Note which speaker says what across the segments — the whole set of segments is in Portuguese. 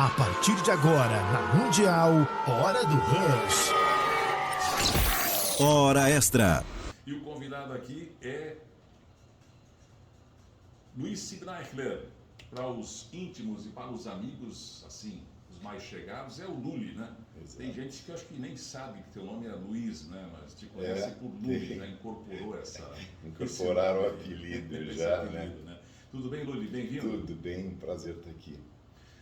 Speaker 1: A partir de agora, na Mundial, Hora do Rush.
Speaker 2: Hora Extra.
Speaker 3: E o convidado aqui é Luiz Sibnaichler. Para os íntimos e para os amigos, assim, os mais chegados, é o Luli, né? Exato. Tem gente que eu acho que nem sabe que teu nome é Luiz, né? Mas te conhece por Luli, já incorporou essa...
Speaker 4: Incorporaram o apelido já, apelido, né?
Speaker 3: Tudo bem, Luli? Bem-vindo?
Speaker 4: Tudo bem, prazer estar aqui.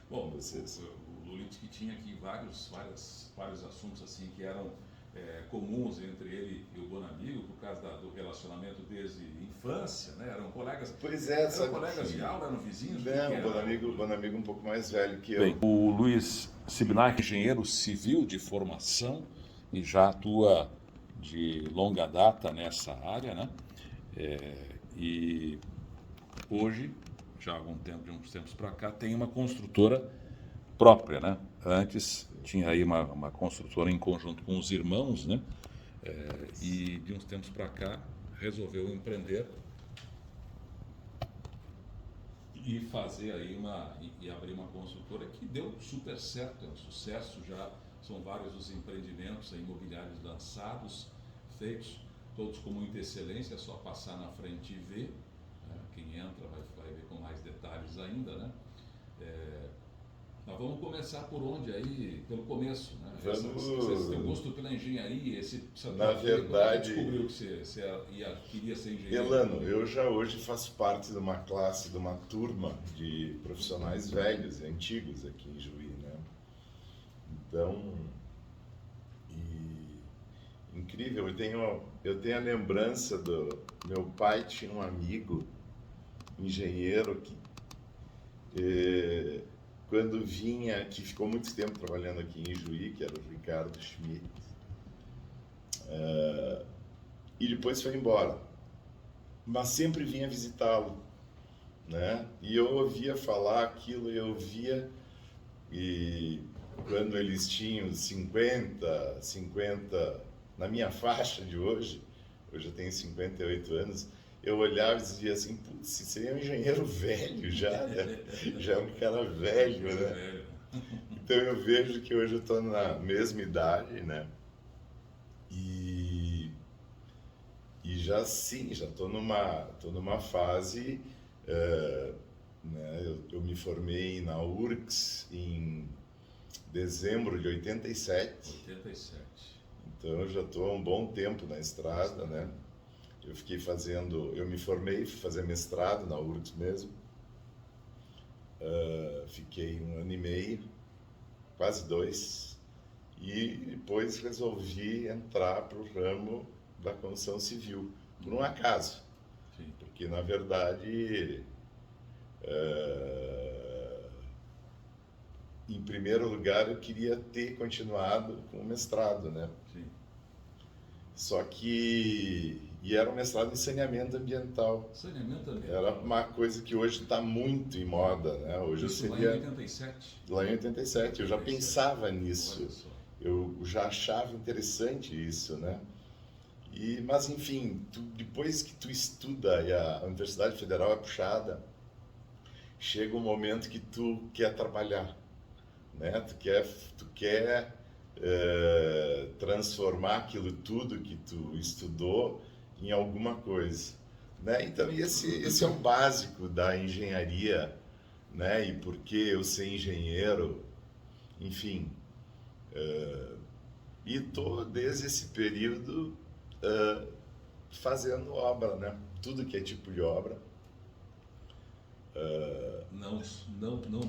Speaker 3: Bom, vocês. O Luli que tinha aqui vários assuntos assim que eram comuns entre ele e o Bonamigo, por causa do relacionamento desde infância, né? Eram colegas.
Speaker 4: Pois é,
Speaker 3: eram colegas de aula, eram vizinhos?
Speaker 4: Não, o Bonamigo um pouco mais velho que eu.
Speaker 3: Bem, o Luiz Sibnaichler, engenheiro civil de formação e já atua de longa data nessa área, né? E hoje, já há algum tempo, de uns tempos para cá, tem uma construtora própria, né? Antes tinha aí uma construtora em conjunto com os irmãos, né? E de uns tempos para cá resolveu empreender e fazer aí e abrir uma construtora que deu super certo, é um sucesso. Já são vários os empreendimentos imobiliários lançados, feitos, todos com muita excelência, é só passar na frente e ver. Quem entra vai ver com mais detalhes ainda, né? Mas vamos começar por onde aí? Pelo começo, né? Você tem gosto pela engenharia,
Speaker 4: na verdade,
Speaker 3: descobriu que você queria ser engenheiro?
Speaker 4: Elano, eu já hoje faço parte de uma classe, de uma turma de profissionais velhos, antigos aqui em Juí, né? Então, incrível, eu tenho a lembrança do meu pai tinha um amigo engenheiro que quando vinha, que ficou muito tempo trabalhando aqui em Juí, que era o Ricardo Schmidt, e depois foi embora, mas sempre vinha visitá-lo, né? E eu ouvia falar aquilo, e quando eles tinham 50, na minha faixa de hoje eu tenho 58 anos, eu olhava e dizia assim, putz, seria um engenheiro velho já, né? Já é um cara velho, né? Então eu vejo que hoje eu estou na mesma idade, né? E já sim, já estou numa fase, né? Eu me formei na URGS em dezembro de 87. Então eu já estou há um bom tempo na estrada, né? Eu me formei, fui fazer mestrado na URGS mesmo, fiquei 1 ano e meio, quase 2, e depois resolvi entrar para o ramo da construção civil, por um acaso. Sim. Porque na verdade, em primeiro lugar eu queria ter continuado com o mestrado, né? Sim. Só que... E era um mestrado em saneamento ambiental.
Speaker 3: Saneamento ambiental.
Speaker 4: Era uma coisa que hoje está muito em moda, né? Hoje
Speaker 3: isso
Speaker 4: seria...
Speaker 3: lá em 87?
Speaker 4: Lá em 87. Eu já pensava nisso. Eu já achava interessante isso, né? Mas, enfim, depois que tu estuda e a Universidade Federal é puxada, chega um momento que tu quer trabalhar, né? Tu quer transformar aquilo tudo que tu estudou em alguma coisa, né? Então esse é o básico da engenharia, né? E por que eu ser engenheiro, enfim, e tô desde esse período fazendo obra, né? Tudo que é tipo de obra.
Speaker 3: Não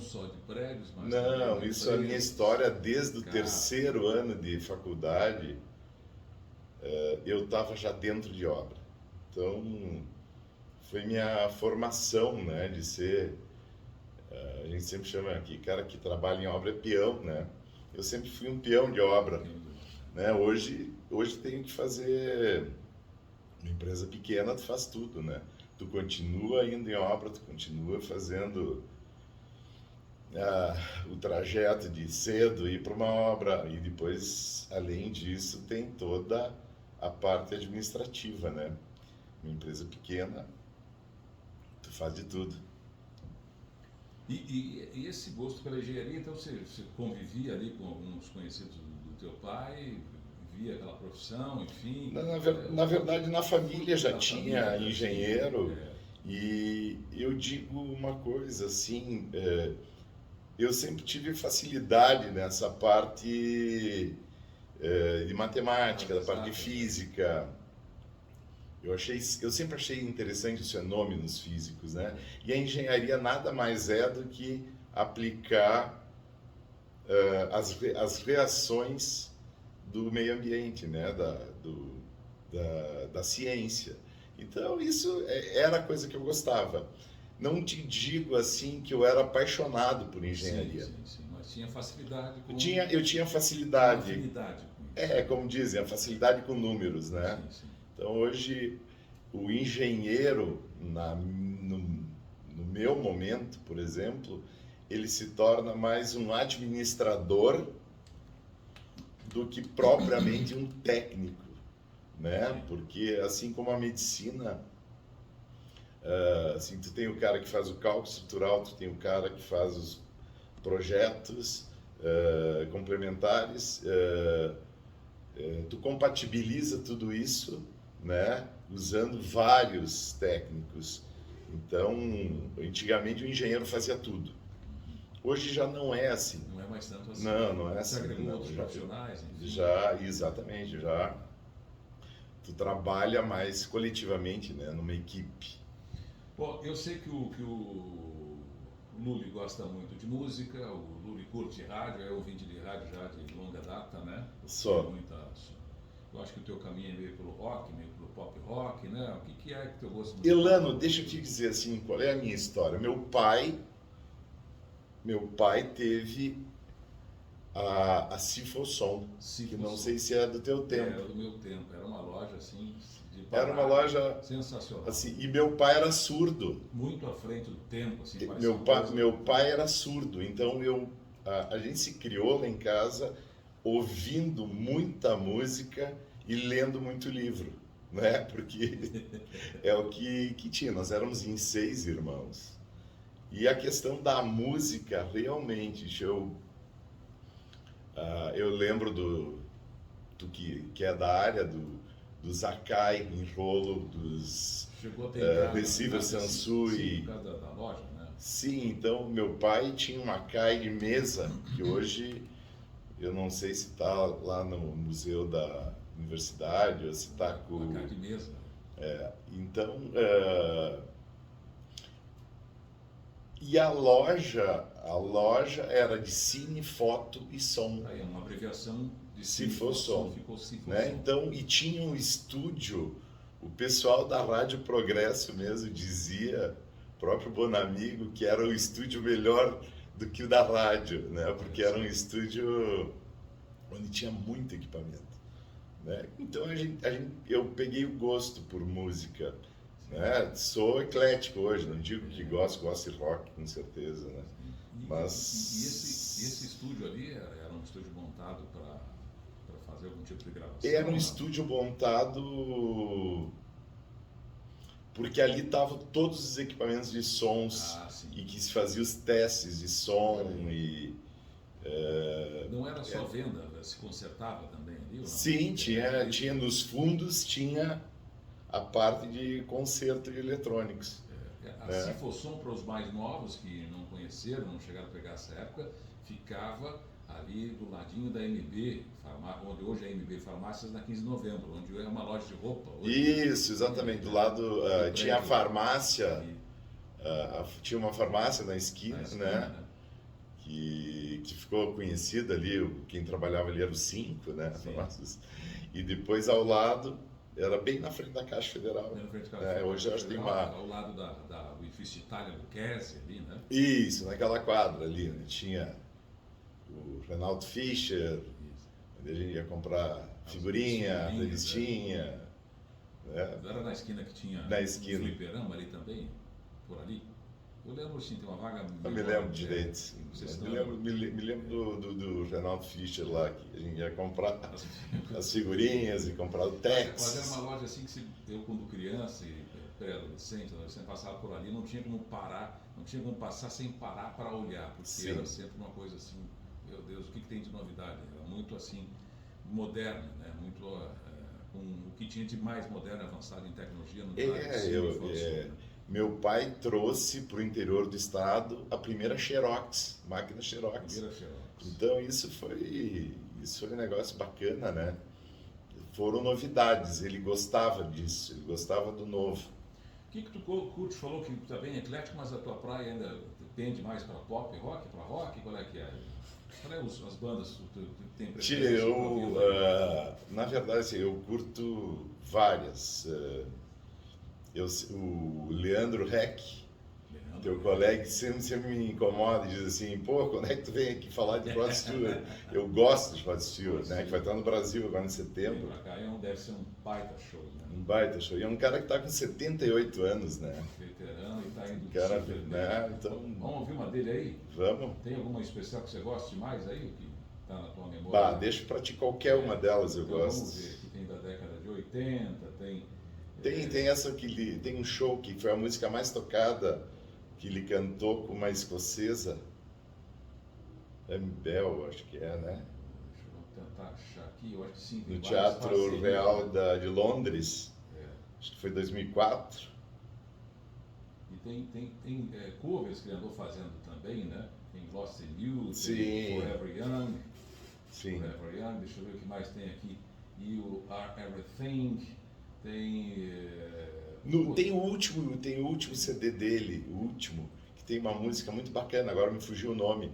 Speaker 3: só de prédios, mas...
Speaker 4: Não, isso é a minha história desde o terceiro ano de faculdade. Eu estava já dentro de obra. Então, foi minha formação, né, de ser... a gente sempre chama aqui, cara que trabalha em obra é peão, né? Eu sempre fui um peão de obra, né? Hoje tenho que fazer... Uma empresa pequena, tu faz tudo, né? Tu continua indo em obra, tu continua fazendo o trajeto de cedo ir para uma obra, e depois, além disso, tem toda a parte administrativa, né? Uma empresa pequena, tu faz de tudo.
Speaker 3: E esse gosto pela engenharia, então você convivia ali com alguns conhecidos do teu pai, via aquela profissão, enfim?
Speaker 4: Na verdade, na família já
Speaker 3: Na
Speaker 4: tinha
Speaker 3: família,
Speaker 4: engenheiro,
Speaker 3: é,
Speaker 4: e eu digo uma coisa assim, eu sempre tive facilidade nessa parte de matemática, da parte de física. Eu sempre achei interessante os fenômenos físicos, né? E a engenharia nada mais é do que aplicar as reações do meio ambiente, né? Da ciência. Então, isso era a coisa que eu gostava. Não te digo assim que eu era apaixonado por engenharia.
Speaker 3: sim, mas tinha facilidade com...
Speaker 4: Eu tinha
Speaker 3: Uma
Speaker 4: facilidade,
Speaker 3: afinidade com isso.
Speaker 4: como dizem, a facilidade com números, né?
Speaker 3: Sim.
Speaker 4: Então, hoje, o engenheiro, no meu momento, por exemplo, ele se torna mais um administrador do que propriamente um técnico, né? Porque, assim como a medicina, assim, tu tem o cara que faz o cálculo estrutural, tu tem o cara que faz os projetos complementares, tu compatibiliza tudo isso, né, usando vários técnicos. Então, antigamente o engenheiro fazia tudo. Hoje já não é assim.
Speaker 3: Não é mais tanto assim.
Speaker 4: Não é
Speaker 3: Você
Speaker 4: assim.
Speaker 3: agregou
Speaker 4: Não,
Speaker 3: outros profissionais, enfim.
Speaker 4: Exatamente, tu trabalha mais coletivamente, né, numa equipe.
Speaker 3: Bom, eu sei que o Luli gosta muito de música, o Luli curte rádio, é ouvinte de rádio já de longa data, né?
Speaker 4: Só.
Speaker 3: Eu acho que o teu caminho é meio pelo rock, meio pelo pop rock, né? O que é que o teu gosto musical?
Speaker 4: Elano, deixa eu te dizer assim, qual é a minha história. Meu pai teve a Cifossom, que não sei se é do teu tempo.
Speaker 3: Era do meu tempo, era uma loja assim de
Speaker 4: Era uma loja
Speaker 3: sensacional.
Speaker 4: assim, e meu pai era surdo.
Speaker 3: Muito à frente do tempo, assim.
Speaker 4: Meu pai era surdo, então a gente se criou lá em casa ouvindo muita música e lendo muito livro, né? Porque é o que tinha. Nós éramos em 6 irmãos. E a questão da música, realmente, eu lembro do que é da área dos Akai, enrolo, dos receiver Sansui.
Speaker 3: Por causa da loja, né?
Speaker 4: Sim, então meu pai tinha uma Akai de mesa, que hoje eu não sei se está lá no museu da universidade ou se está com...
Speaker 3: Uma Akai de mesa.
Speaker 4: Então... E a loja era de cine, foto e som.
Speaker 3: Aí é uma abreviação de
Speaker 4: Cifossom,
Speaker 3: ficou Cifossom.
Speaker 4: né? Então, e tinha um estúdio, o pessoal da Rádio Progresso mesmo dizia, o próprio Bonamigo, que era o estúdio melhor do que o da rádio, né? Porque era um estúdio onde tinha muito equipamento, né? Então eu peguei o gosto por música. Né? Sou eclético hoje, não digo que gosto de rock, com certeza, né? Mas...
Speaker 3: E esse estúdio ali era um estúdio montado para fazer algum tipo de gravação?
Speaker 4: Era um estúdio montado porque ali estavam todos os equipamentos de sons e que se fazia os testes de som e...
Speaker 3: Não era só venda, se consertava também ali? Ou não?
Speaker 4: Sim, tinha nos fundos, tinha a parte de concerto de eletrônicos.
Speaker 3: A Cifossom, para os mais novos que não conheceram, não chegaram a pegar essa época, ficava ali do ladinho da MB, onde hoje é MB Farmácias, na 15 de novembro, onde é uma loja de roupa.
Speaker 4: Isso, exatamente, do lado tinha a farmácia, tinha uma farmácia na esquina, né? Que ficou conhecida ali, quem trabalhava ali era o 5, né? Farmácias. E depois ao lado... Era bem na frente da Caixa Federal.
Speaker 3: Bem na frente da Caixa Federal.
Speaker 4: Hoje eu acho que tem uma...
Speaker 3: Ao lado do edifício Itália do Kese ali, né?
Speaker 4: Isso, naquela quadra ali, onde tinha o Renato Fischer, onde a gente ia comprar figurinha, revistinha. Né?
Speaker 3: Era na esquina que tinha
Speaker 4: um
Speaker 3: fliperama ali também? Por ali? Eu lembro sim, tem uma vaga...
Speaker 4: Não me lembro direito. Me lembro do Renato Fischer lá, que a gente ia comprar as figurinhas e comprar o Tex.
Speaker 3: Mas era uma loja assim que eu, quando criança, pré-adolescente, adolescente, passava por ali, não tinha como parar, não tinha como passar sem parar para olhar, porque
Speaker 4: Sim.
Speaker 3: era sempre uma coisa assim, meu Deus, o que tem de novidade? Era muito assim, moderna, né? Muito com o que tinha de mais moderno e avançado em tecnologia no
Speaker 4: Meu pai trouxe para o interior do estado a primeira Xerox, máquina Xerox.
Speaker 3: Primeira Xerox.
Speaker 4: Então isso foi um negócio bacana, né? Foram novidades, ele gostava disso, ele gostava do novo.
Speaker 3: O que tu curte? Falou que está bem eclético, mas a tua praia ainda tende mais para pop, rock, para rock? Qual é que é? Qual é as bandas que tu tem preferência?
Speaker 4: Na verdade, assim, eu curto várias. O Leandro Heck, teu colega, sempre me incomoda e diz assim, pô, quando é que tu vem aqui falar de Rod Stewart? Eu gosto de Rod Stewart, né? Que vai estar no Brasil agora em setembro.
Speaker 3: Pra cá deve ser um baita show, né?
Speaker 4: Um baita show. E é um cara que está com 78 anos, né?
Speaker 3: Veterano e está indo
Speaker 4: cara,
Speaker 3: super
Speaker 4: né? Então,
Speaker 3: vamos ouvir uma dele aí?
Speaker 4: Vamos.
Speaker 3: Tem alguma especial que você gosta demais aí? Que está na tua memória?
Speaker 4: Deixa para ti qualquer uma delas, eu
Speaker 3: então,
Speaker 4: gosto.
Speaker 3: Vamos ver, que tem da década de 80, tem
Speaker 4: essa que tem um show que foi a música mais tocada que ele cantou com uma escocesa, Bell, acho que é, né?
Speaker 3: Deixa eu tentar achar aqui, eu acho que sim.
Speaker 4: No Teatro Real de Londres, acho que foi 2004.
Speaker 3: E tem covers que ele andou fazendo também, né? Tem Lost in You,
Speaker 4: Sim.
Speaker 3: tem Forever Young.
Speaker 4: Sim.
Speaker 3: Forever Young, deixa eu ver o que mais tem aqui. You Are Everything, tem...
Speaker 4: Tem o último CD dele, o último, que tem uma música muito bacana, agora me fugiu o nome,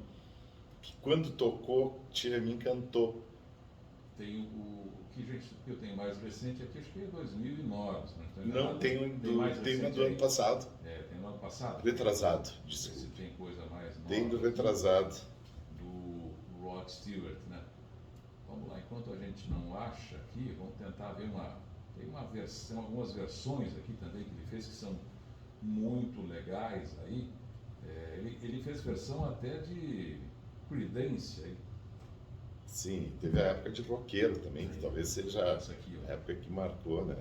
Speaker 4: que quando tocou, me encantou.
Speaker 3: Tem o que eu tenho mais recente aqui, acho que é 2009.
Speaker 4: Não, tem uma do ano passado.
Speaker 3: Tem do ano passado.
Speaker 4: Retrasado, desculpa.
Speaker 3: Se tem coisa mais nova.
Speaker 4: Tem do retrasado.
Speaker 3: Do Rod Stewart, né? Vamos lá, enquanto a gente não acha aqui, vamos tentar ver tem algumas versões aqui também que ele fez que são muito legais aí. Ele fez versão até de Creedence aí.
Speaker 4: Sim, teve a época de roqueiro também, que talvez seja
Speaker 3: essa aqui,
Speaker 4: a época que marcou, né?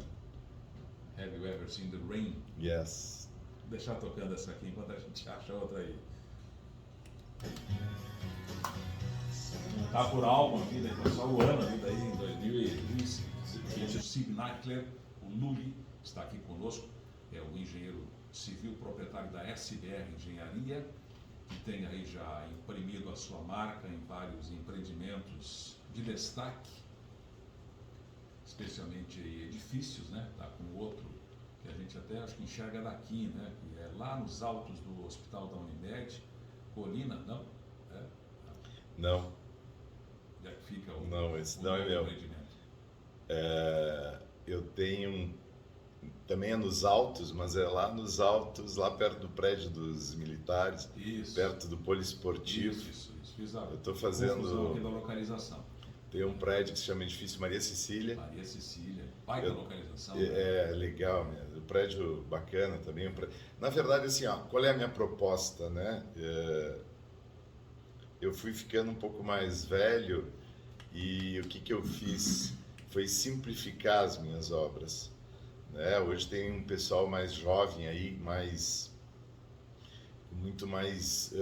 Speaker 3: Have You Ever Seen the Rain?
Speaker 4: Yes.
Speaker 3: Vou deixar tocando essa aqui enquanto a gente acha outra aí. Não tá por álbum aqui, né? Só o ano ali daí em 2015. O Steve Nackler, o Lully, está aqui conosco, é o engenheiro civil proprietário da SBR Engenharia, que tem aí já imprimido a sua marca em vários empreendimentos de destaque, especialmente edifícios, né? Está com outro que a gente até acho que enxerga daqui, né? Que é lá nos altos do Hospital da Unimed, Colina, não?
Speaker 4: Não.
Speaker 3: Onde é que fica o
Speaker 4: Não, esse não é meu.
Speaker 3: empreendimento?
Speaker 4: Eu tenho também é nos altos, mas é lá nos altos, lá perto do prédio dos militares, perto do poliesportivo.
Speaker 3: Isso.
Speaker 4: Eu estou fazendo
Speaker 3: aqui da localização.
Speaker 4: Tem um prédio que se chama Edifício Maria Cecília.
Speaker 3: Maria Cecília, baita localização.
Speaker 4: Legal mesmo. Um prédio bacana também. Na verdade, assim, qual é a minha proposta, né? Eu fui ficando um pouco mais velho e o que eu fiz foi simplificar as minhas obras. Né? Hoje tem um pessoal mais jovem aí, muito mais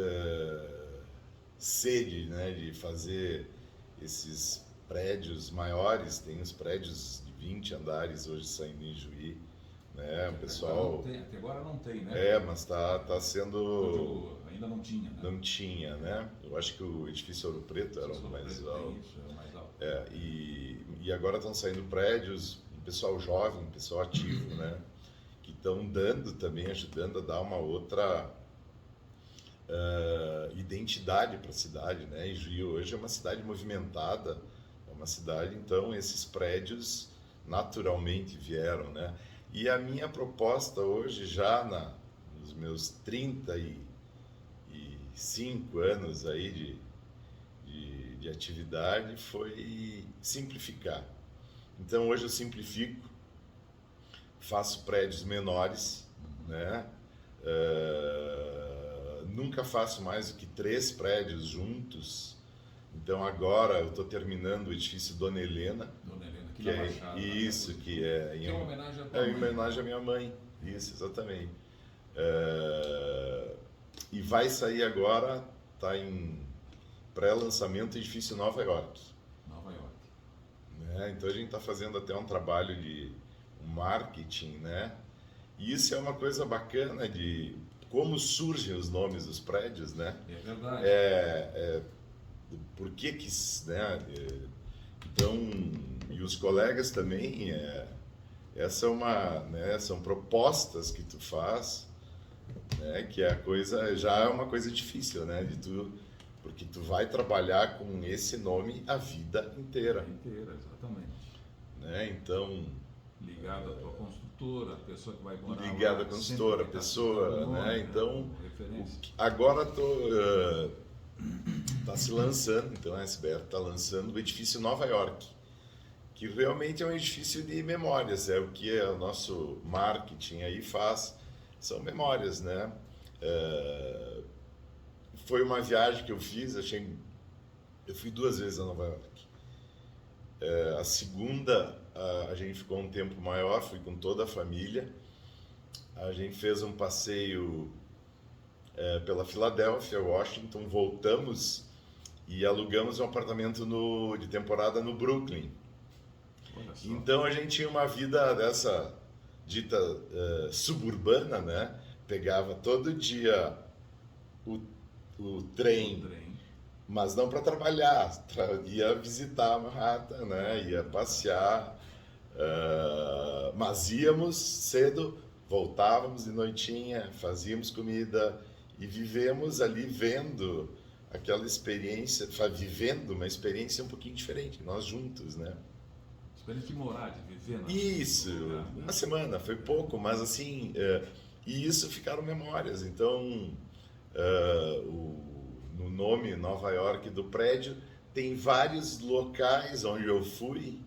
Speaker 4: sede, né, de fazer esses prédios maiores. Tem os prédios de 20 andares hoje saindo em Juí. Né? O pessoal...
Speaker 3: Até agora não tem, né?
Speaker 4: Mas está sendo...
Speaker 3: Ainda não tinha, né?
Speaker 4: Não tinha, né? Eu acho que o edifício Ouro Preto era o mais alto. E agora estão saindo prédios, um pessoal jovem, um pessoal ativo, né? Que estão dando também, ajudando a dar uma outra identidade para a cidade, né? E Juí hoje é uma cidade movimentada, é uma cidade, então esses prédios naturalmente vieram, né? E a minha proposta hoje, já nos meus 35 anos aí de atividade, foi simplificar. Então hoje eu simplifico, faço prédios menores, né? Nunca faço mais do que 3 prédios juntos. Então agora eu estou terminando o edifício Dona Helena,
Speaker 3: Dona Helena,
Speaker 4: que é Baixada, isso, que é em
Speaker 3: homenagem
Speaker 4: à minha mãe. Isso, exatamente. E vai sair agora, está em pré-lançamento, Edifício Nova York.
Speaker 3: Nova York.
Speaker 4: Né? Então a gente está fazendo até um trabalho de marketing, né? E isso é uma coisa bacana de como surgem os nomes dos prédios, né?
Speaker 3: É verdade.
Speaker 4: Por que que, né? Então, e os colegas também, essa é uma, né? São propostas que tu faz, né? Que é a coisa, já é uma coisa difícil, né? Porque tu vai trabalhar com esse nome a vida inteira.
Speaker 3: Inteira, exatamente.
Speaker 4: Né? Então,
Speaker 3: ligado à tua construtora, a pessoa que vai morar
Speaker 4: ligado
Speaker 3: lá,
Speaker 4: à construtora, a
Speaker 3: sempre
Speaker 4: pessoa,
Speaker 3: nome,
Speaker 4: né? Então,
Speaker 3: referência.
Speaker 4: agora tá se lançando, então a SBR está lançando o edifício Nova York, que realmente é um edifício de memórias, é o que o nosso marketing aí faz, são memórias, né? Foi uma viagem que eu fiz, eu fui 2 vezes a Nova York. A segunda, a gente ficou um tempo maior, fui com toda a família. A gente fez um passeio pela Filadélfia, Washington, voltamos e alugamos um apartamento de temporada no Brooklyn. Então a gente tinha uma vida dessa dita suburbana, né? Pegava todo dia o trem, mas não para trabalhar, ia visitar Manhattan, né? Ia passear, mas íamos cedo, voltávamos de noitinha, fazíamos comida e vivemos ali vendo aquela experiência, vivendo uma experiência um pouquinho diferente, nós juntos, né?
Speaker 3: Experiência de morar, de viver.
Speaker 4: Isso, uma semana, foi pouco, mas assim, e isso ficaram memórias, então no nome Nova York do prédio tem vários locais onde eu fui,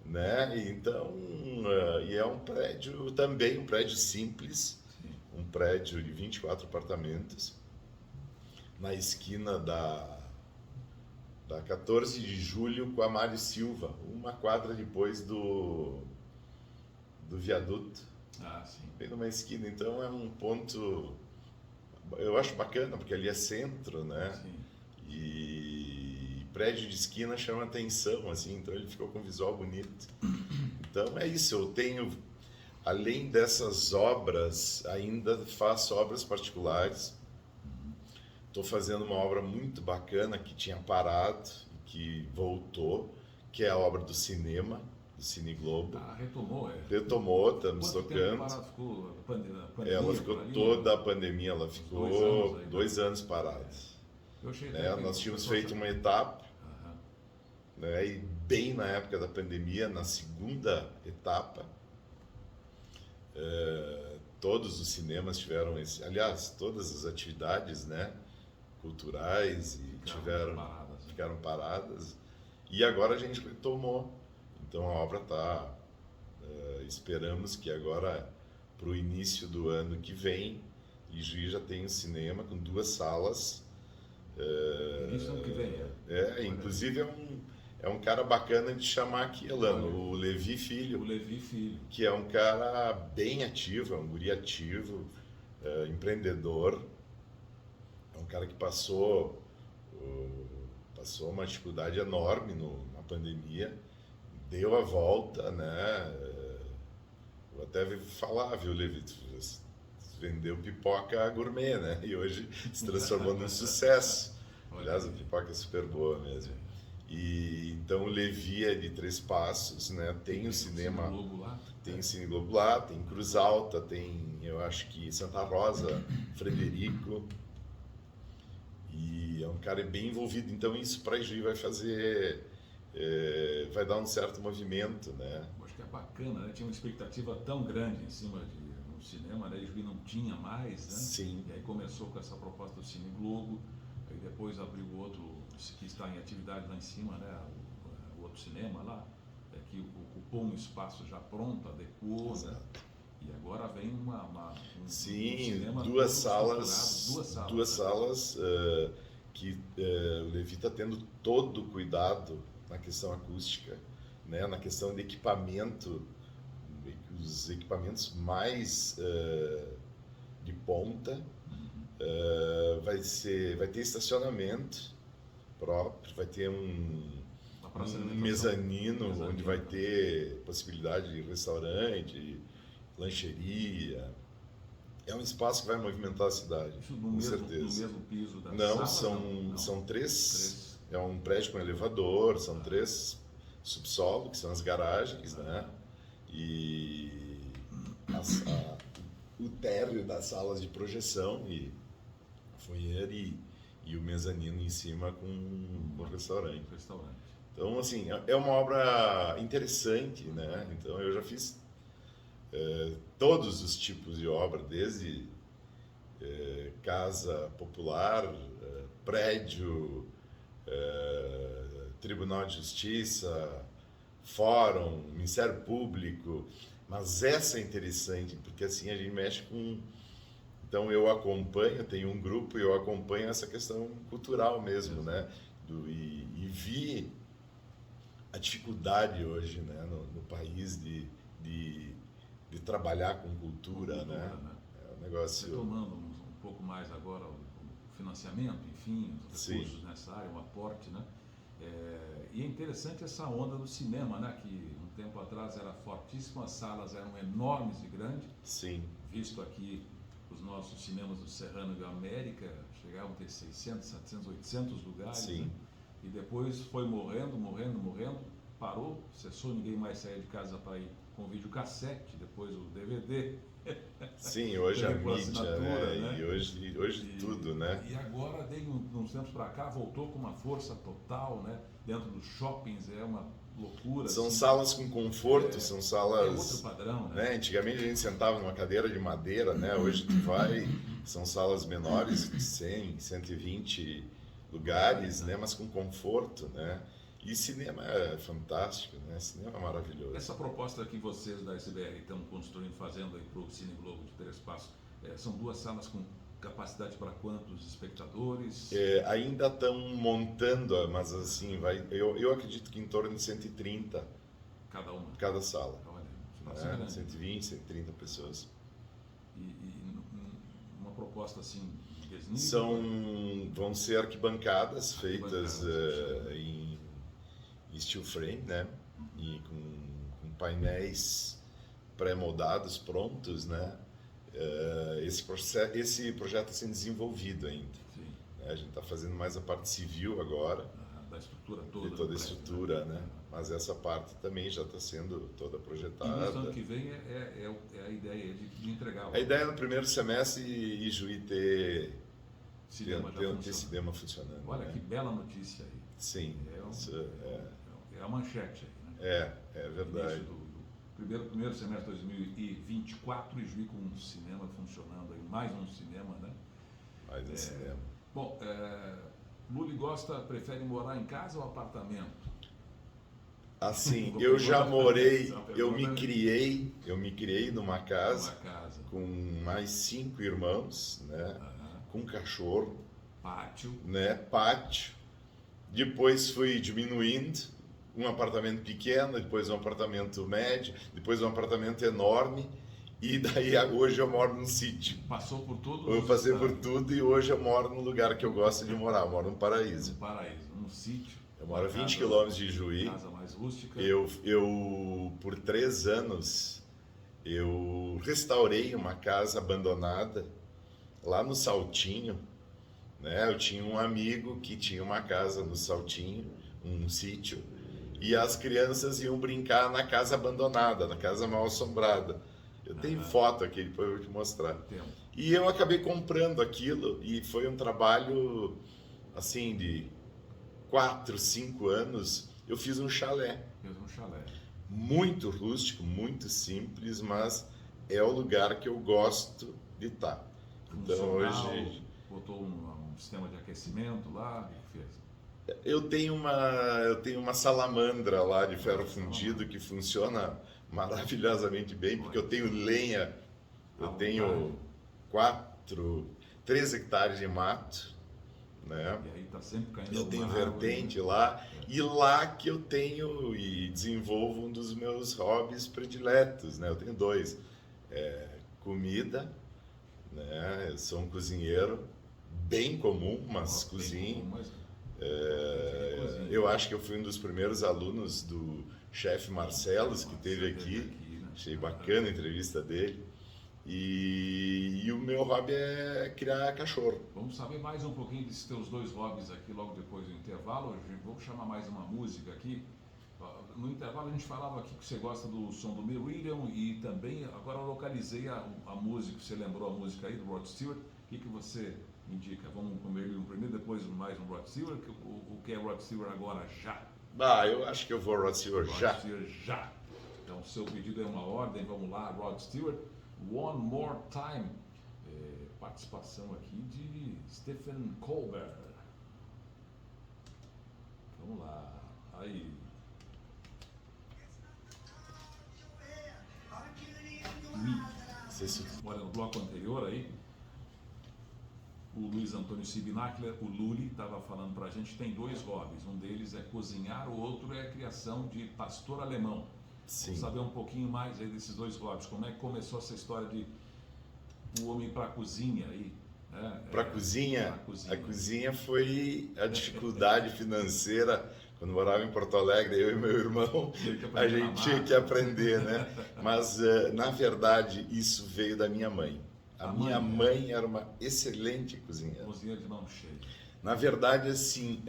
Speaker 4: né? Então, e é um prédio também, um prédio simples, um prédio de 24 apartamentos, na esquina da 14 de julho com a Mário Silva, uma quadra depois do viaduto.
Speaker 3: Sim.
Speaker 4: Bem numa esquina, então é um ponto, eu acho bacana, porque ali é centro, né?
Speaker 3: Sim.
Speaker 4: E prédio de esquina chama atenção, assim, então ele ficou com um visual bonito. Então é isso, eu tenho, além dessas obras, ainda faço obras particulares. Estou fazendo uma obra muito bacana que tinha parado e que voltou, que é a obra do cinema, do Cine Globo.
Speaker 3: Retomou,
Speaker 4: Retomou, estamos tocando.
Speaker 3: Quanto tempo parado ficou a pandemia?
Speaker 4: Ela ficou toda a pandemia, ela ficou 2 anos parada. Nós tínhamos feito uma etapa, né, e bem na época da pandemia, na segunda etapa, todos os cinemas tiveram aliás, todas as atividades, né, culturais ficaram paradas, e agora a gente retomou. Então a obra está, esperamos que agora para o início do ano que vem, e Juiz já tem um cinema com 2 salas.
Speaker 3: Início do ano que vem,
Speaker 4: inclusive é um cara bacana de chamar aqui, Elano, o Levi Filho.
Speaker 3: O Levi Filho.
Speaker 4: Que é um cara bem ativo, é um guri ativo, empreendedor. É um cara que passou uma dificuldade enorme na pandemia, deu a volta, né? Eu até vi falar, viu, Levi? Vendeu pipoca gourmet, né? E hoje se transformou num sucesso. Aliás, a pipoca é super boa mesmo. E então o Levi é de Três Passos, né? Tem o cinema, tem o Cine Globo lá, tem Cruz Alta, tem, eu acho que Santa Rosa, Frederico. E é um cara bem envolvido. Então isso para Juiz vai fazer, vai dar um certo movimento, né?
Speaker 3: Acho que é bacana, né? Tinha uma expectativa tão grande em cima no cinema, né? Juiz não tinha mais, né?
Speaker 4: Sim.
Speaker 3: E aí começou com essa proposta do Cine Globo, aí depois abriu o outro que está em atividade lá em cima, né? O outro cinema lá, que ocupou um espaço já pronto, adequou, né? E agora vem um cinema
Speaker 4: 2 salas que o Levi está tendo todo o cuidado na questão acústica, né? Na questão de equipamento, os equipamentos mais de ponta. Vai ter estacionamento próprio, vai ter um mezanino onde vai ter possibilidade de restaurante, lancheria. É um espaço que vai movimentar a cidade, com certeza.
Speaker 3: No mesmo piso da
Speaker 4: Não,
Speaker 3: sala?
Speaker 4: são três. É um prédio com elevador, são 3 subsolos, que são as garagens, né? E o térreo das salas de projeção e foyer e o mezanino em cima com o restaurante. Então, assim, é uma obra interessante, né? Então, eu já fiz todos os tipos de obra, desde casa popular, prédio, Tribunal de Justiça, Fórum, Ministério Público, mas essa é interessante, porque assim a gente mexe com... Então eu acompanho, tenho um grupo e eu acompanho essa questão cultural mesmo, né? E vi a dificuldade hoje, né, no país de trabalhar com cultura, né? É um negócio...
Speaker 3: Retomando um pouco mais agora o financiamento, enfim, os recursos nessa área, o aporte, né? E é interessante essa onda do cinema, né? Que um tempo atrás era fortíssimo, as salas eram enormes e grandes.
Speaker 4: Sim.
Speaker 3: Visto aqui os nossos cinemas do Serrano e da América, chegavam a ter 600, 700, 800 lugares.
Speaker 4: Sim.
Speaker 3: Né? E depois foi morrendo, parou, cessou, ninguém mais saía de casa para ir com videocassete, depois o DVD.
Speaker 4: Sim, hoje a mídia,
Speaker 3: né?
Speaker 4: E hoje tudo, né?
Speaker 3: E agora, de uns tempos para cá, voltou com uma força total, né? Dentro dos shoppings, é uma loucura.
Speaker 4: São
Speaker 3: assim,
Speaker 4: salas com conforto, são salas...
Speaker 3: É outro padrão, né?
Speaker 4: Antigamente a gente sentava numa cadeira de madeira, né? Hoje tu vai, são salas menores, de 100, 120 lugares, né? Mas com conforto, né? E cinema é fantástico, né? Cinema é maravilhoso.
Speaker 3: Essa proposta que vocês da SBR estão construindo, fazendo aí para o Cine Globo de Três Passos, são 2 salas com capacidade para quantos espectadores?
Speaker 4: Ainda estão montando, mas assim, eu acredito que em torno de 130
Speaker 3: cada uma?
Speaker 4: Cada sala.
Speaker 3: Olha,
Speaker 4: 120, 130 pessoas.
Speaker 3: E uma proposta assim, desnível?
Speaker 4: Vão ser arquibancadas feitas em steel frame, né? E com painéis pré-moldados, prontos, né? Esse projeto está sendo desenvolvido ainda.
Speaker 3: Sim.
Speaker 4: A gente está fazendo mais a parte civil agora.
Speaker 3: Da estrutura toda.
Speaker 4: De toda a estrutura, né? Mas essa parte também já está sendo toda projetada.
Speaker 3: E no ano que vem é a ideia de entregar.
Speaker 4: A ideia é no primeiro semestre e Juí ter cinema funcionando.
Speaker 3: Olha,
Speaker 4: né?
Speaker 3: Que bela notícia aí.
Speaker 4: Sim.
Speaker 3: É a manchete aí, né?
Speaker 4: É verdade.
Speaker 3: Primeiro semestre de 2024 e Juí com um cinema funcionando aí, mais um cinema, né?
Speaker 4: Mais um cinema.
Speaker 3: Bom, Lully prefere morar em casa ou apartamento?
Speaker 4: Assim, eu já morei, eu me criei numa casa com mais 5 irmãos, né? Com cachorro,
Speaker 3: pátio,
Speaker 4: né? Pátio. Depois fui diminuindo, um apartamento pequeno, depois um apartamento médio, depois um apartamento enorme, e daí hoje eu moro num sítio.
Speaker 3: Passou por tudo?
Speaker 4: Eu passei por tudo e hoje eu moro num lugar que eu gosto de morar, eu moro num paraíso.
Speaker 3: Um sítio.
Speaker 4: Eu moro a 20 quilômetros de Juí.
Speaker 3: Casa mais rústica.
Speaker 4: Eu, por 3 anos, eu restaurei uma casa abandonada lá no Saltinho, né? Eu tinha um amigo que tinha uma casa no Saltinho, um sítio, e as crianças iam brincar na casa abandonada, na casa mal assombrada. Eu tenho foto aqui, depois eu vou te mostrar. E eu acabei comprando aquilo e foi um trabalho assim de 4, 5 anos. Eu fiz um chalé. Muito rústico, muito simples, mas é o lugar que eu gosto de estar. Então hoje
Speaker 3: botou um sistema de aquecimento lá, o que fez?
Speaker 4: Eu tenho uma salamandra lá de ferro fundido que funciona maravilhosamente bem, porque eu tenho lenha, eu tenho 3 hectares de mato, né?
Speaker 3: E aí tá sempre caindo
Speaker 4: Eu tenho
Speaker 3: alguma árvore,
Speaker 4: vertente
Speaker 3: né?
Speaker 4: lá, e lá que eu tenho e desenvolvo um dos meus hobbies prediletos, né? Eu tenho dois, comida, né? Eu sou um cozinheiro bem comum, mas
Speaker 3: Ó, bem
Speaker 4: cozinho.
Speaker 3: comum, mas quem cozinha?
Speaker 4: Eu acho que eu fui um dos primeiros alunos do chefe Marcelos, que esteve aqui.
Speaker 3: Né?
Speaker 4: Achei bacana a entrevista dele. E o meu hobby é criar cachorro.
Speaker 3: Vamos saber mais um pouquinho desses teus dois hobbies aqui logo depois do intervalo. Vou chamar mais uma música aqui. No intervalo a gente falava aqui que você gosta do som do Meridian e também agora eu localizei a música, você lembrou a música aí do Rod Stewart. O que você indica? Vamos com o Meridian primeiro, depois mais um Rod Stewart. O que é Rod Stewart agora já?
Speaker 4: Eu acho que eu vou Rod Stewart já.
Speaker 3: Rod Stewart já. Então seu pedido é uma ordem, vamos lá, Rod Stewart. One More Time, participação aqui de Stephen Colbert. Vamos lá, aí. Olha, no bloco anterior aí, o Luiz Antônio Sibinacler, o Luli, estava falando pra gente que tem dois hobbies. Um deles é cozinhar, o outro é a criação de pastor alemão.
Speaker 4: Sim.
Speaker 3: Vamos saber um pouquinho mais aí desses dois hobbies. Como é que começou essa história de o homem para a cozinha aí?
Speaker 4: Para a cozinha, a cozinha foi a dificuldade financeira. Quando morava em Porto Alegre, eu e meu irmão, a gente tinha que aprender, né? Mas, na verdade, isso veio da minha mãe. A minha mãe era uma excelente cozinheira.
Speaker 3: Cozinha de mão cheia.
Speaker 4: Na verdade, assim,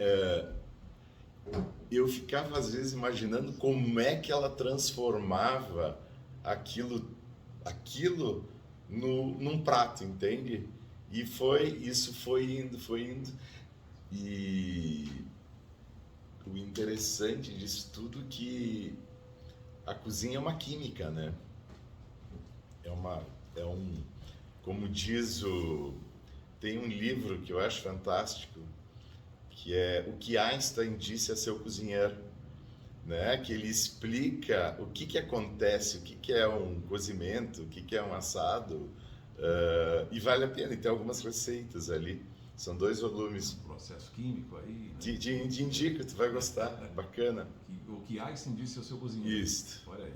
Speaker 4: eu ficava às vezes imaginando como é que ela transformava aquilo num prato, entende? E isso foi indo. E o interessante disso tudo é que a cozinha é uma química, né? Como diz tem um livro que eu acho fantástico, que é O que Einstein disse a seu cozinheiro, né? Que ele explica o que acontece, o que é um cozimento, o que é um assado, e vale a pena, e tem algumas receitas ali, são 2 volumes.
Speaker 3: Um processo químico aí, né?
Speaker 4: Te indico, tu vai gostar, bacana.
Speaker 3: O que Einstein disse ao seu cozinheiro.
Speaker 4: Isso.
Speaker 3: Olha aí.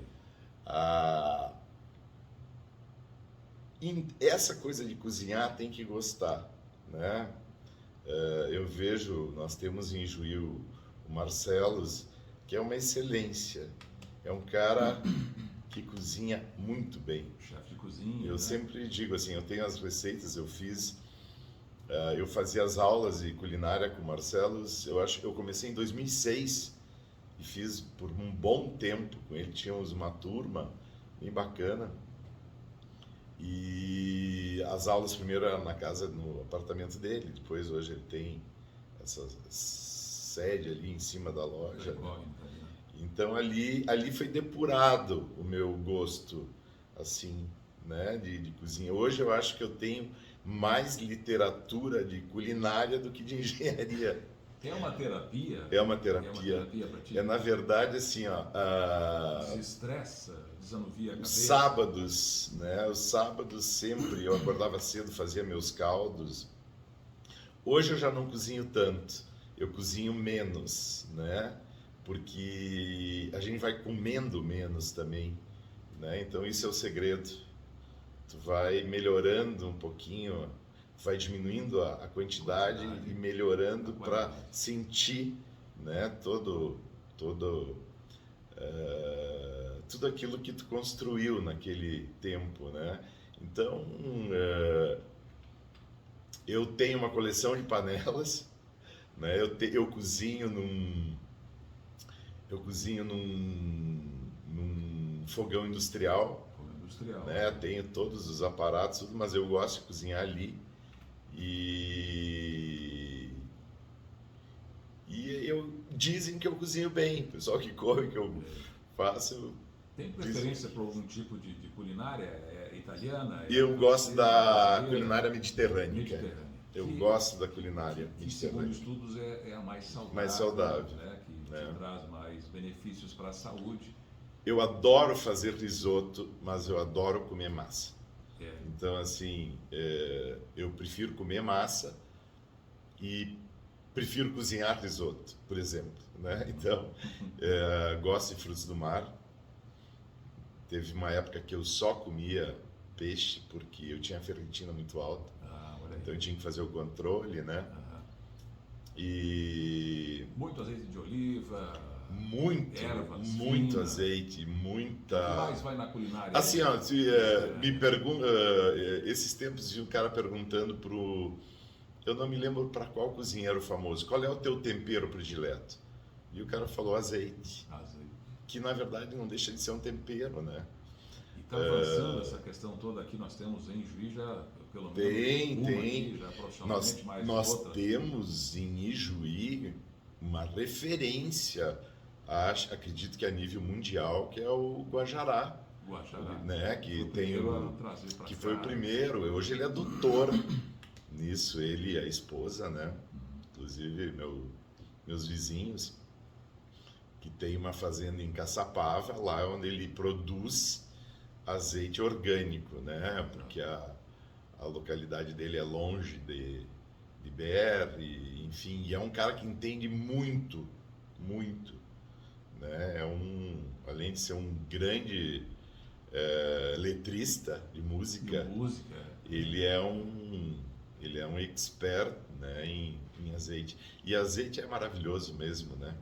Speaker 4: Essa coisa de cozinhar tem que gostar, né? Eu vejo, nós temos em Juí o Marcelos, que é uma excelência, é um cara que cozinha muito bem.
Speaker 3: Chefe de cozinha.
Speaker 4: Eu
Speaker 3: né?
Speaker 4: sempre digo assim, eu tenho as receitas, eu fazia as aulas de culinária com o Marcelos, eu comecei em 2006 e fiz por um bom tempo com ele, tínhamos uma turma bem bacana. E as aulas primeiro eram no apartamento dele, depois hoje ele tem essa sede ali em cima da loja. Né? Então ali foi depurado o meu gosto, assim, né, de cozinha. Hoje eu acho que eu tenho mais literatura de culinária do que de engenharia.
Speaker 3: É uma terapia?
Speaker 4: É uma terapia.
Speaker 3: É uma terapia pra ti?
Speaker 4: Na verdade, assim,
Speaker 3: desestressa, desanuvia a cabeça.
Speaker 4: Os sábados sempre, eu acordava cedo, fazia meus caldos. Hoje eu já não cozinho tanto, eu cozinho menos, né? Porque a gente vai comendo menos também, né? Então isso é o segredo. Tu vai melhorando um pouquinho, vai diminuindo a quantidade e melhorando para sentir, né, tudo aquilo que tu construiu naquele tempo, né? Então, eu tenho uma coleção de panelas, né? Eu cozinho num fogão industrial. Né? Tenho todos os aparatos, mas eu gosto de cozinhar ali. E dizem que eu cozinho bem, o pessoal que come, que eu faço.
Speaker 3: Tem preferência por algum tipo de culinária? É italiana?
Speaker 4: Eu gosto da culinária mediterrânea. Eu gosto da culinária mediterrânea.
Speaker 3: Que, segundo estudos, é a mais saudável.
Speaker 4: Mais saudável.
Speaker 3: Né? Que te traz mais benefícios para a saúde.
Speaker 4: Eu adoro fazer risoto, mas eu adoro comer massa. Então, assim, eu prefiro comer massa e prefiro cozinhar risoto, por exemplo, né? Então, gosto de frutos do mar. Teve uma época que eu só comia peixe, porque eu tinha ferritina muito alta.
Speaker 3: Olha aí.
Speaker 4: Então eu tinha que fazer o controle, né? E
Speaker 3: Muito azeite de oliva, ervas,
Speaker 4: muito
Speaker 3: fina.
Speaker 4: azeite,
Speaker 3: O que
Speaker 4: muita...
Speaker 3: mais vai na culinária?
Speaker 4: Assim, ó, me pergunta, esses tempos vi um cara perguntando pro... Eu não me lembro para qual cozinheiro famoso, qual é o teu tempero predileto? E o cara falou azeite, que na verdade não deixa de ser um tempero, né?
Speaker 3: E está avançando essa questão toda aqui, nós temos em Juiz já, pelo menos
Speaker 4: tem.
Speaker 3: aqui, já profissionalmente, mais
Speaker 4: Nós
Speaker 3: outra.
Speaker 4: temos em Ijuí uma referência, acredito que a nível mundial, que é o Guajará, né? Que tem que foi o primeiro. Hoje ele é doutor nisso, ele e a esposa, né? Inclusive meus vizinhos, que tem uma fazenda em Caçapava, lá onde ele produz azeite orgânico, né? Porque a localidade dele é longe de BR, enfim, e é um cara que entende muito, né? Além de ser um grande letrista de música, ele é um expert, né, em azeite. E azeite é maravilhoso mesmo, né?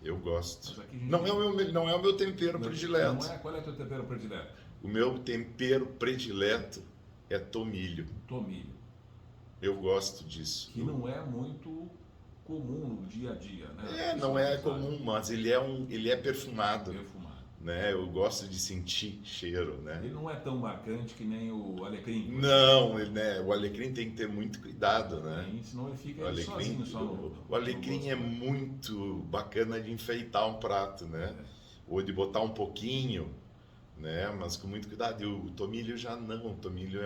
Speaker 4: Eu gosto. Não é o meu tempero predileto.
Speaker 3: Não é? Qual é o teu tempero predileto?
Speaker 4: O meu tempero predileto é tomilho.
Speaker 3: Tomilho.
Speaker 4: Eu gosto disso.
Speaker 3: Que não é muito comum no dia a dia, né?
Speaker 4: Não é comum, mas ele é perfumado. Né? Eu gosto de sentir cheiro, né?
Speaker 3: Ele não é tão marcante que nem o alecrim.
Speaker 4: Não, né? O alecrim tem que ter muito cuidado, né?
Speaker 3: Senão ele fica sozinho só no...
Speaker 4: O alecrim é muito bacana de enfeitar um prato, né? Ou de botar um pouquinho, né? Mas com muito cuidado. E o tomilho já não. O tomilho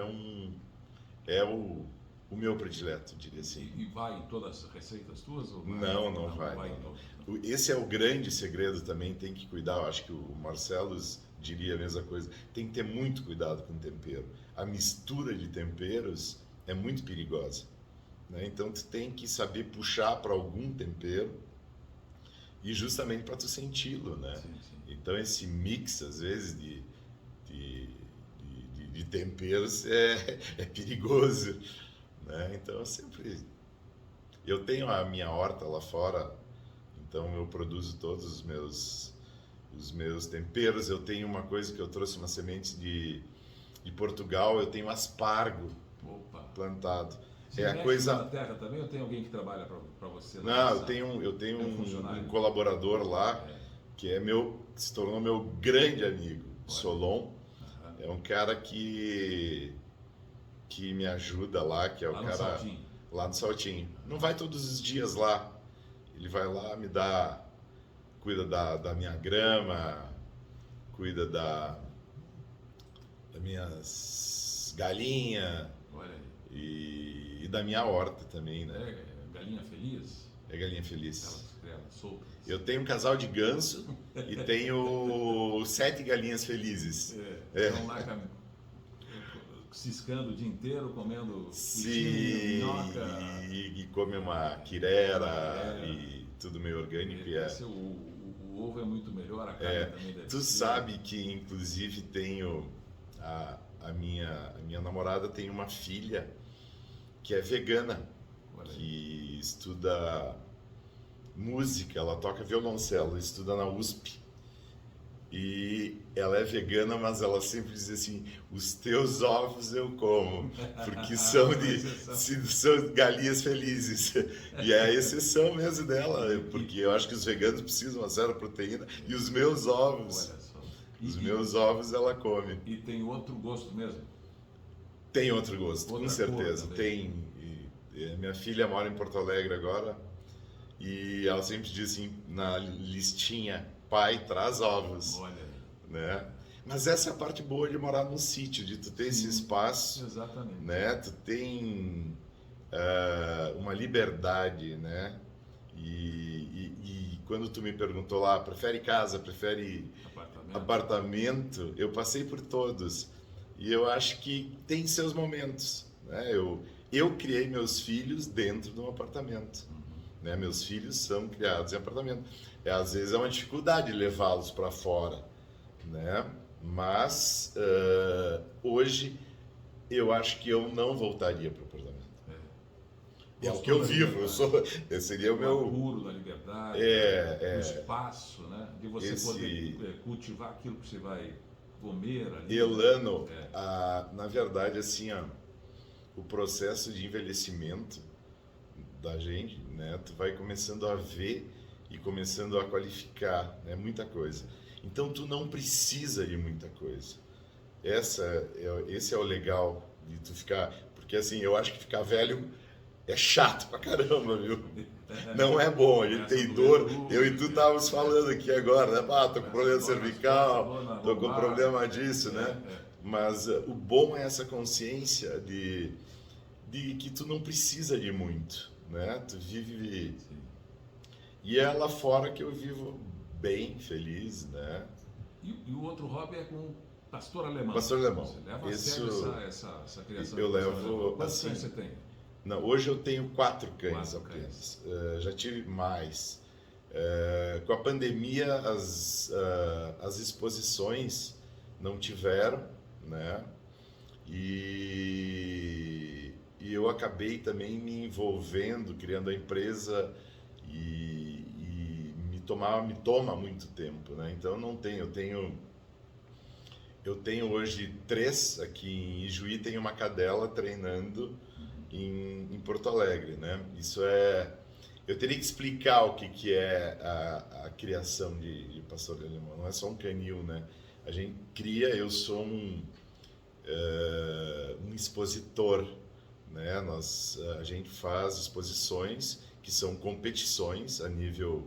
Speaker 4: é o meu predileto, diria assim.
Speaker 3: E vai em todas as receitas tuas? Ou
Speaker 4: não vai. Esse é o grande segredo também, tem que cuidar. Eu acho que o Marcelo diria a mesma coisa. Tem que ter muito cuidado com o tempero. A mistura de temperos é muito perigosa, né? Então tu tem que saber puxar para algum tempero e justamente para tu senti-lo, né? Sim. Então esse mix às vezes de temperos é perigoso, né? Então eu tenho a minha horta lá fora, então eu produzo todos os meus temperos. Eu tenho uma coisa que eu trouxe umas sementes de Portugal, eu tenho aspargo plantado.
Speaker 3: Você
Speaker 4: a coisa
Speaker 3: na terra também ou tem alguém que trabalha para você?
Speaker 4: Não, eu tenho um colaborador lá que se tornou meu grande amigo, Solon. É um cara que me ajuda lá, que é o cara lá no Saltinho. Não vai todos os dias lá. Ele vai lá, cuida da minha grama, cuida das minhas galinhas e da minha horta também, né?
Speaker 3: É galinha feliz?
Speaker 4: É galinha feliz.
Speaker 3: Elas soltas.
Speaker 4: Eu tenho um casal de ganso e tenho 7 galinhas felizes.
Speaker 3: Estão lá ciscando o dia inteiro, comendo minhoca.
Speaker 4: E come uma quirera e tudo meio orgânico.
Speaker 3: O ovo é muito melhor, a carne também deve ser.
Speaker 4: Tu sabe que, inclusive, tenho a minha namorada tem uma filha que é vegana, que estuda música, ela toca violoncelo, estuda na USP. E ela é vegana, mas ela sempre diz assim: os teus ovos eu como, porque são galinhas felizes. E é a exceção mesmo dela, porque eu acho que os veganos precisam de uma certa proteína, e os meus ovos, meus ovos ela come.
Speaker 3: E tem outro gosto mesmo?
Speaker 4: Tem outro gosto, com certeza. Tem. Minha filha mora em Porto Alegre agora, e ela sempre diz assim, na listinha: pai, traz ovos. Né? Mas essa é a parte boa de morar num sítio, de tu ter esse espaço.
Speaker 3: Exatamente.
Speaker 4: Né? Tu tem uma liberdade, né? E quando tu me perguntou lá, prefere casa, prefere apartamento, eu passei por todos. E eu acho que tem seus momentos, né? Eu criei meus filhos dentro de um apartamento. né? Meus filhos são criados em apartamento. Às vezes é uma dificuldade levá-los para fora, né? Mas hoje eu acho que eu não voltaria para o apartamento. É o que eu vivo. Esse seria o meu
Speaker 3: apuro da liberdade, o espaço, né? De você poder cultivar aquilo que você vai comer ali.
Speaker 4: Elano, na verdade, assim, ó, o processo de envelhecimento da gente, né? Tu vai começando a ver e começando a qualificar, né? Muita coisa. Então, tu não precisa de muita coisa. Esse é o legal de tu ficar... Porque, assim, eu acho que ficar velho é chato pra caramba, viu? Não é bom, a gente tem dor. Eu e tu estávamos falando aqui agora, né? Tô com problema cervical, tô com problema disso, né? Mas o bom é essa consciência de que tu não precisa de muito, né? Tu vive... E é lá fora que eu vivo bem, feliz, né?
Speaker 3: E o outro hobby é com pastor alemão.
Speaker 4: Pastor alemão.
Speaker 3: Você leva a sério essa criação?
Speaker 4: Eu levo...
Speaker 3: Quantos cães você tem?
Speaker 4: Não, hoje eu tenho 4 cães apenas. Já tive mais. Com a pandemia, as exposições não tiveram, né? E eu acabei também me envolvendo, criando a empresa e me toma muito tempo, né? Então não tenho, eu tenho hoje 3 aqui em Ijuí, tenho uma cadela treinando em Porto Alegre, né? Isso eu teria que explicar o que é a criação de pastor alemão. Não é só um canil, né? A gente cria, eu sou um expositor, né? A gente faz exposições que são competições a nível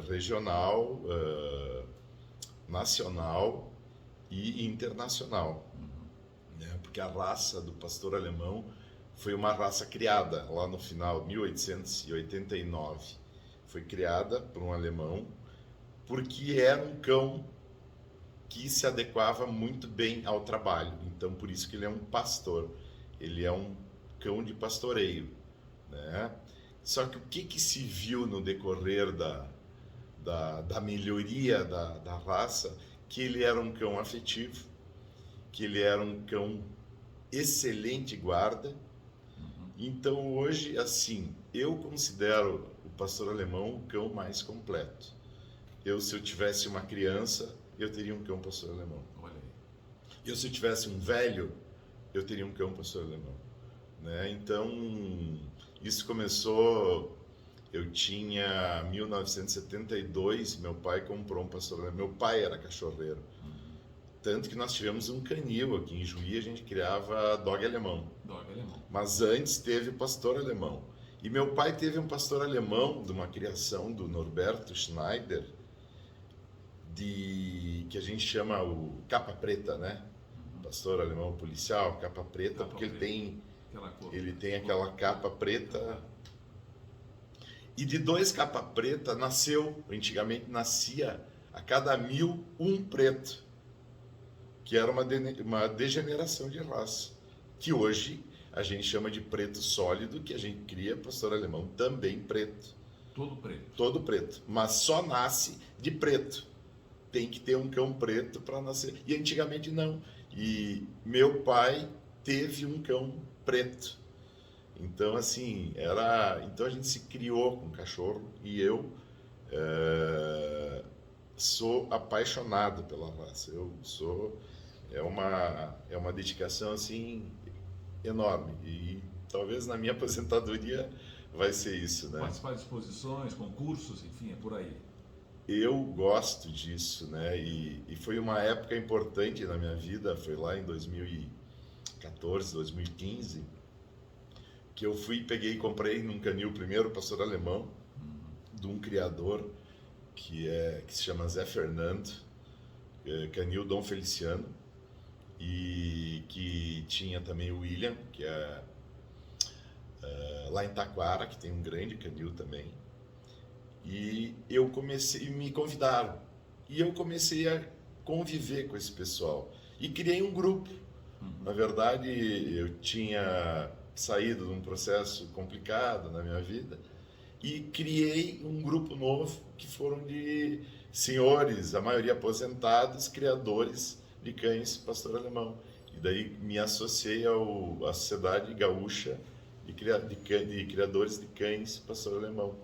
Speaker 4: regional, nacional e internacional, né? Porque a raça do pastor alemão foi uma raça criada lá no final de 1889. Foi criada por um alemão porque era um cão que se adequava muito bem ao trabalho. Então, por isso que ele é um pastor. Ele é um cão de pastoreio, né? Só que o que se viu no decorrer da melhoria da raça? Que ele era um cão afetivo, que ele era um cão excelente guarda. Então, hoje, assim, eu considero o pastor alemão o cão mais completo. Se eu tivesse uma criança, eu teria um cão pastor alemão.
Speaker 3: Olha aí.
Speaker 4: Se eu tivesse um velho, eu teria um cão pastor alemão, né? Então, isso começou... Eu tinha 1972, meu pai comprou um pastor alemão. Meu pai era cachorreiro. Tanto que nós tivemos um canil aqui em Juí, a gente criava dog alemão. Mas antes teve pastor alemão. E meu pai teve um pastor alemão de uma criação do Norberto Schneider, que a gente chama o capa preta, né? Pastor alemão policial, capa preta, porque ele tem aquela capa preta. E de 2 capa preta antigamente nascia a cada 1000 um preto, que era uma degeneração de raça, que hoje a gente chama de preto sólido, que a gente cria pastor alemão também preto.
Speaker 3: Todo preto.
Speaker 4: Todo preto, mas só nasce de preto. Tem que ter um cão preto para nascer. E antigamente não. E meu pai teve um cão preto. Então, assim, então a gente se criou com cachorro e eu sou apaixonado pela raça. É uma dedicação, assim, enorme. E talvez na minha aposentadoria vai ser isso, né?
Speaker 3: Participar de exposições, concursos, enfim, é por aí.
Speaker 4: Eu gosto disso, né? E foi uma época importante na minha vida, foi lá em 2014, 2015, que eu peguei e comprei num canil primeiro pastor alemão, de um criador que se chama Zé Fernando, canil Dom Feliciano, e que tinha também o William, que é lá em Taquara, que tem um grande canil também. E me convidaram, e eu comecei a conviver com esse pessoal, e criei um grupo. Na verdade, eu tinha saído de um processo complicado na minha vida, e criei um grupo novo que foram de senhores, a maioria aposentados, criadores de cães pastor alemão. E daí me associei à Sociedade Gaúcha de Criadores de Cães pastor alemão,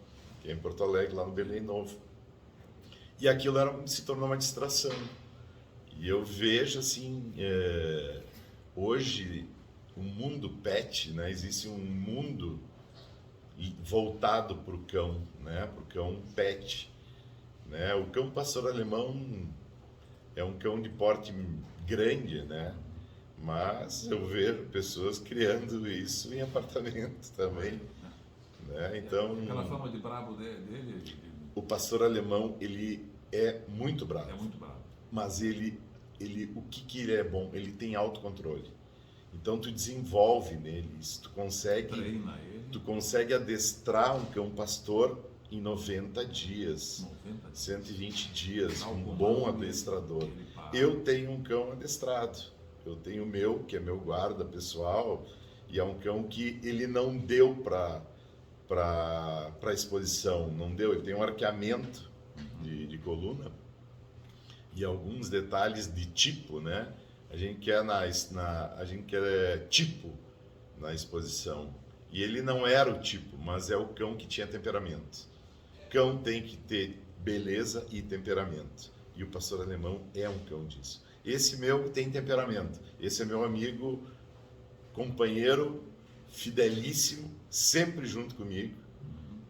Speaker 4: que é em Porto Alegre, lá no Belém Novo. E aquilo se tornou uma distração. E eu vejo assim, hoje o mundo pet, né? Existe um mundo voltado para o cão, né? Para o cão pet, né? O cão pastor alemão é um cão de porte grande, né? Mas eu vejo pessoas criando isso em apartamento também, né? Então,
Speaker 3: aquela fama de brabo dele.
Speaker 4: O pastor alemão, ele é muito bravo.
Speaker 3: É muito bravo.
Speaker 4: Mas o que ele é bom? Ele tem autocontrole. Então tu desenvolve nele isso,
Speaker 3: Treina ele.
Speaker 4: Tu consegue adestrar um cão pastor em 90 dias, 120 dias, um bom adestrador. Eu tenho um cão adestrado. Eu tenho o meu, que é meu guarda pessoal, e é um cão que ele não deu para exposição, não deu. Ele tem um arqueamento de coluna e alguns detalhes de tipo, né? A gente quer tipo na exposição. E ele não era o tipo, mas é o cão que tinha temperamento. Cão tem que ter beleza e temperamento. E o pastor alemão é um cão disso. Esse meu tem temperamento. Esse é meu amigo, companheiro, fidelíssimo, sempre junto comigo.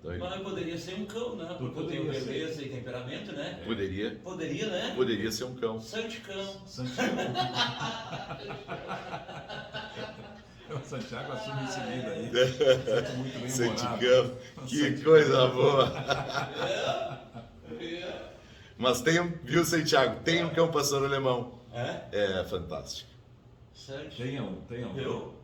Speaker 2: Então, mas poderia ser um cão, né? Porque eu tenho beleza e temperamento, né?
Speaker 4: Poderia.
Speaker 2: Poderia, né?
Speaker 4: Poderia ser um cão.
Speaker 2: Santicão.
Speaker 3: O Santiago assume esse líder aí. Muito bem
Speaker 4: Santicão. Que coisa boa. Mas viu, Santiago? Tem um cão pastor alemão. É fantástico.
Speaker 3: Tem um.
Speaker 2: Eu?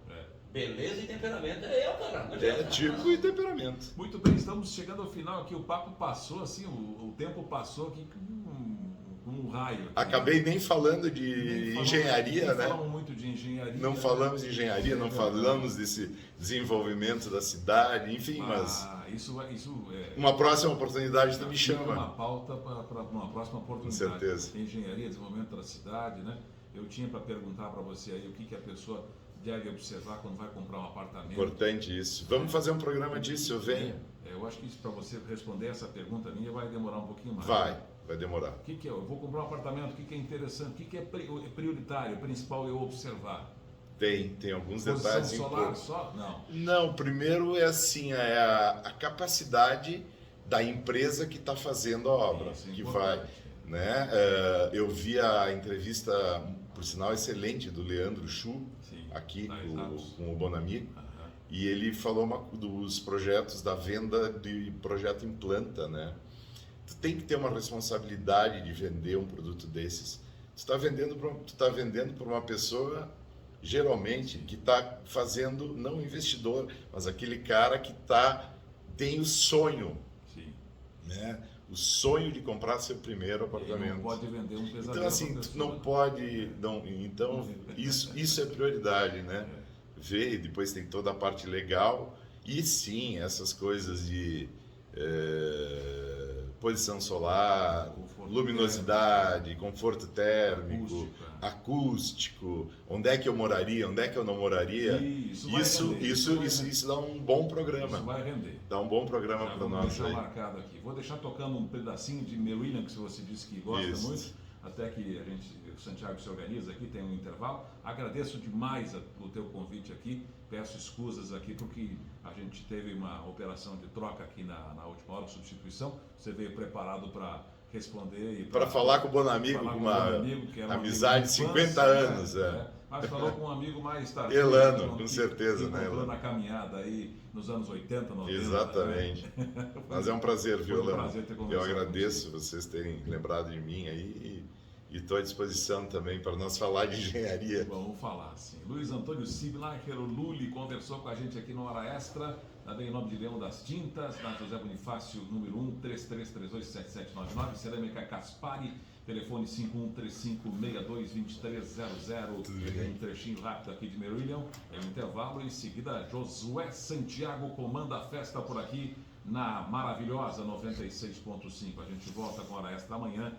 Speaker 2: Beleza e temperamento é eu, cara.
Speaker 4: Tipo e temperamento.
Speaker 3: Muito bem, estamos chegando ao final aqui. O papo passou assim, o tempo passou aqui com um raio. Aqui.
Speaker 4: Acabei nem falando de engenharia, né?
Speaker 3: Não falamos muito de engenharia.
Speaker 4: Não falamos de engenharia, não falamos desse desenvolvimento da cidade, enfim, mas...
Speaker 3: Isso é...
Speaker 4: Uma próxima oportunidade tu me chama.
Speaker 3: Uma pauta para uma próxima oportunidade.
Speaker 4: Com certeza.
Speaker 3: Engenharia, desenvolvimento da cidade, né? Eu tinha para perguntar para você aí o que a pessoa deve observar quando vai comprar um apartamento.
Speaker 4: Importante isso. Vamos fazer um programa disso, eu venho.
Speaker 3: Eu acho que isso, para você responder essa pergunta minha, vai demorar um pouquinho mais.
Speaker 4: Vai demorar.
Speaker 3: O que é? Eu vou comprar um apartamento, o que é interessante, o que é prioritário, principal eu observar?
Speaker 4: Tem alguns
Speaker 3: Posição
Speaker 4: detalhes
Speaker 3: solar só? Não.
Speaker 4: Não, primeiro é assim, é a capacidade da empresa que está fazendo a obra, que vai, né? Eu vi a entrevista, por sinal, excelente do Leandro Chu, aqui com o Bonamigo, e ele falou dos projetos da venda de projeto em planta, né? Tu tem que ter uma responsabilidade de vender um produto desses. Tu está vendendo para uma pessoa, geralmente, que está fazendo, não um investidor, mas aquele cara que tem o sonho, né? O sonho de comprar seu primeiro apartamento.
Speaker 3: Ele não pode vender um pesadelo.
Speaker 4: Então, assim, tu não pode... Então, isso é prioridade, né? Ver, e depois tem toda a parte legal. E sim, essas coisas de posição solar, luminosidade, conforto térmico, acústico, onde é que eu moraria, onde é que eu não moraria. Isso dá um bom programa.
Speaker 3: Isso vai render.
Speaker 4: Dá um bom programa para nós.
Speaker 3: Vou deixar marcado aqui. Vou deixar tocando um pedacinho de Marillion, que você disse que gosta muito, até que o Santiago se organiza aqui, tem um intervalo. Agradeço demais o teu convite aqui. Peço escusas aqui porque a gente teve uma operação de troca aqui na última hora, substituição. Você veio preparado para responder e
Speaker 4: para falar com o Bonamigo, com uma amizade de 50 anos,
Speaker 3: mas falou com um amigo mais tarde.
Speaker 4: Elano, com certeza,
Speaker 3: que
Speaker 4: né?
Speaker 3: Elano na caminhada aí nos anos 80, 90.
Speaker 4: Exatamente. Né? Mas é um prazer, viu, Elano?
Speaker 3: Prazer ter conversado.
Speaker 4: Eu agradeço vocês terem lembrado de mim aí e estou à disposição também para nós falar de engenharia.
Speaker 3: Vamos falar, sim. Luiz Antônio Siblacher, o Luli, conversou com a gente aqui no Hora Extra, também em nome de Leão das Tintas, na José Bonifácio, número 1, 33327799, Cerâmica Caspari, Telefone 5135622300. Um trechinho rápido aqui de Maryland. É um intervalo. Em seguida, Josué Santiago comanda a festa por aqui na maravilhosa 96.5. A gente volta agora esta manhã